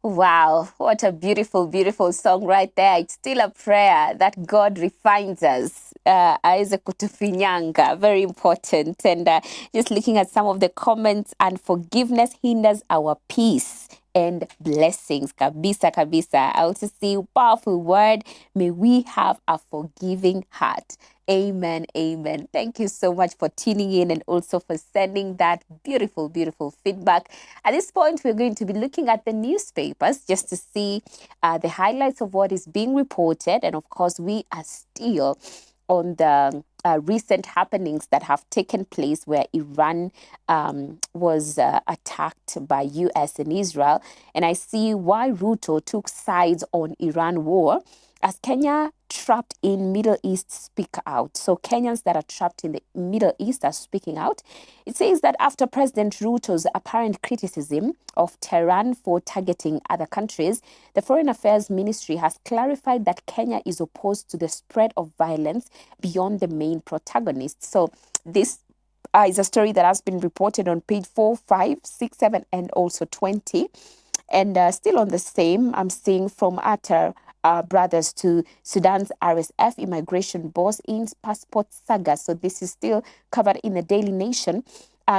Wow, what a beautiful, beautiful song right there. It's still a prayer that God refines us. Aweze kutufinyanga, very important. And just looking at some of the comments, and forgiveness hinders our peace and blessings. Kabisa, kabisa. I also see powerful word. May we have a forgiving heart. Amen. Amen. Thank you so much for tuning in and also for sending that beautiful, beautiful feedback. At this point, we're going to be looking at the newspapers just to see the highlights of what is being reported. And of course, we are still on the recent happenings that have taken place where Iran was attacked by US and Israel. And I see why Ruto took sides on Iran war as Kenya trapped in Middle East speak out. So Kenyans that are trapped in the Middle East are speaking out. It says that after President Ruto's apparent criticism of Tehran for targeting other countries, the Foreign Affairs Ministry has clarified that Kenya is opposed to the spread of violence beyond the main protagonists. So this is a story that has been reported on page 4, 5, 6, 7, and also 20. And still on the same, I'm seeing from Atta brothers to Sudan's RSF immigration boss in passport saga. So this is still covered in the Daily Nation.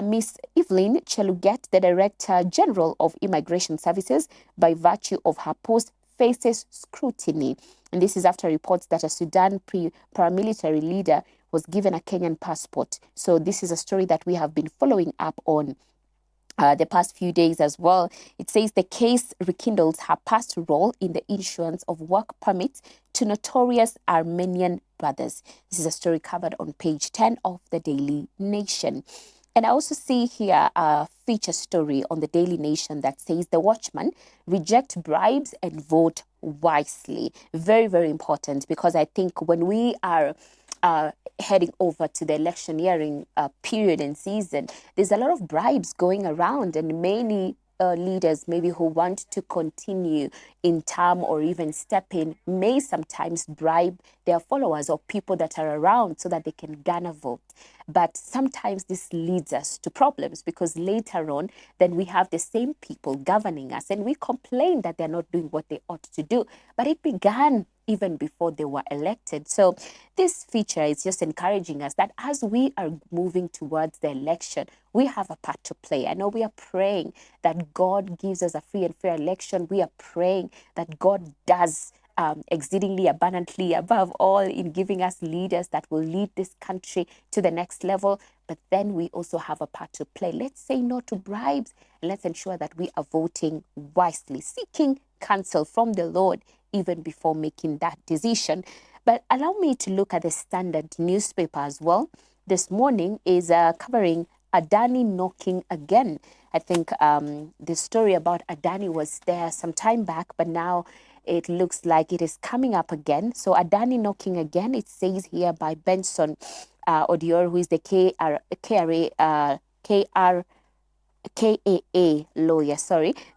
Miss Evelyn Cheluget, the Director General of Immigration Services, by virtue of her post, faces scrutiny. And this is after reports that a Sudan paramilitary leader was given a Kenyan passport. So this is a story that we have been following up on the past few days as well. It says the case rekindles her past role in the issuance of work permits to notorious Armenian brothers. This is a story covered on page 10 of the Daily Nation. And I also see here a feature story on the Daily Nation that says the Watchman reject bribes and vote wisely. Very, very important, because I think when we are heading over to the electioneering period and season, there's a lot of bribes going around, and many leaders maybe who want to continue in term or even step in may sometimes bribe their followers or people that are around so that they can garner vote. But sometimes this leads us to problems, because later on then we have the same people governing us and we complain that they're not doing what they ought to do. But it began even before they were elected. So this feature is just encouraging us that as we are moving towards the election, we have a part to play. I know we are praying that God gives us a free and fair election. We are praying that God does exceedingly abundantly above all in giving us leaders that will lead this country to the next level. But then we also have a part to play. Let's say no to bribes, and let's ensure that we are voting wisely, seeking counsel from the Lord even before making that decision. But allow me to look at the Standard newspaper as well. This morning is covering Adani knocking again. I think the story about Adani was there some time back, but now it looks like it is coming up again. So Adani knocking again, it says here by Benson Odior, who is the KAA lawyer,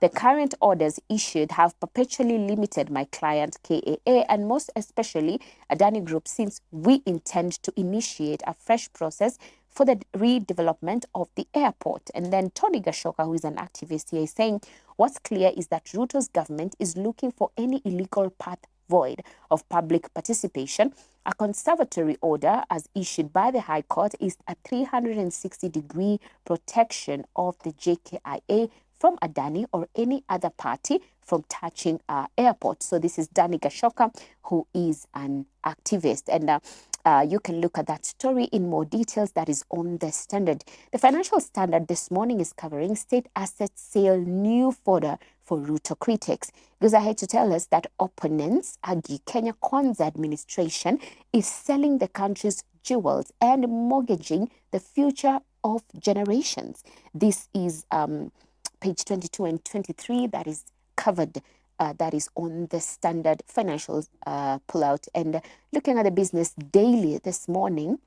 the current orders issued have perpetually limited my client KAA and most especially Adani Group, since we intend to initiate a fresh process for the redevelopment of the airport. And then Tony Gashoka, who is an activist here, is saying what's clear is that Ruto's government is looking for any illegal path void of public participation. A conservatory order as issued by the High Court is a 360-degree protection of the JKIA from Adani or any other party from touching our airport. So this is Danny Gashoka, who is an activist. And you can look at that story in more details. That is on the Standard. The Financial Standard this morning is covering state asset sale new fodder for Ruto critics. Goes ahead to tell us that opponents argue Kenya Kwanza administration is selling the country's jewels and mortgaging the future of generations. This is page 22 and 23 that is covered. That is on the Standard Financial pullout. And looking at the Business Daily this morning,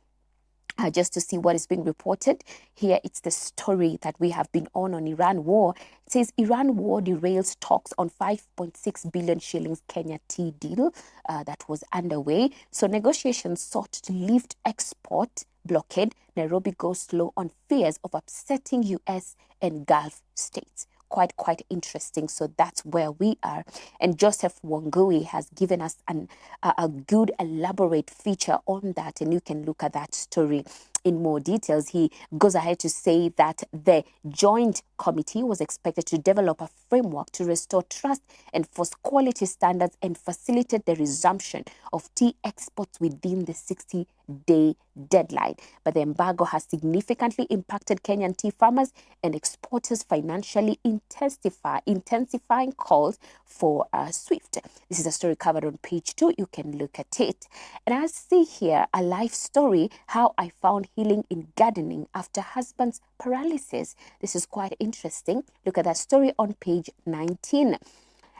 just to see what is being reported. Here, it's the story that we have been on Iran war. It says Iran war derails talks on 5.6 billion shillings Kenya tea deal that was underway. So negotiations sought to lift export blockade. Nairobi goes slow on fears of upsetting US and Gulf states. quite interesting. So that's where we are. And Joseph Wangui has given us a good elaborate feature on that, and you can look at that story in more details. He goes ahead to say that the joint committee was expected to develop a framework to restore trust, enforce quality standards, and facilitate the resumption of tea exports within the 60-day deadline. But the embargo has significantly impacted Kenyan tea farmers and exporters financially, intensifying calls for swift. This is a story covered on page 2. You can look at it. And I see here a life story, how I found healing in gardening after husband's paralysis. This is quite interesting. Look at that story on page 19.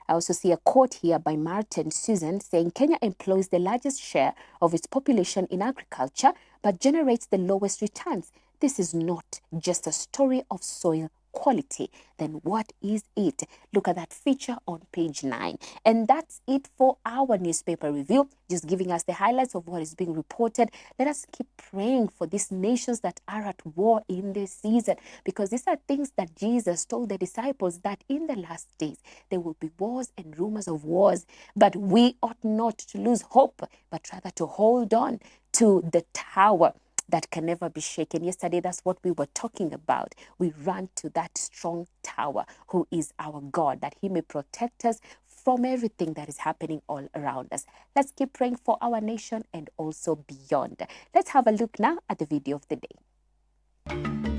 I also see a quote here by Martin Susan saying Kenya employs the largest share of its population in agriculture but generates the lowest returns. This is not just a story of soil quality. Then what is it? Look at that feature on page 9. And that's it for our newspaper review, just giving us the highlights of what is being reported. Let us keep praying for these nations that are at war in this season, because these are things that Jesus told the disciples, that in the last days there will be wars and rumors of wars. But we ought not to lose hope, but rather to hold on to the tower that can never be shaken. Yesterday, that's what we were talking about. We run to that strong tower who is our God, that he may protect us from everything that is happening all around us. Let's keep praying for our nation and also beyond. Let's have a look now at the video of the day.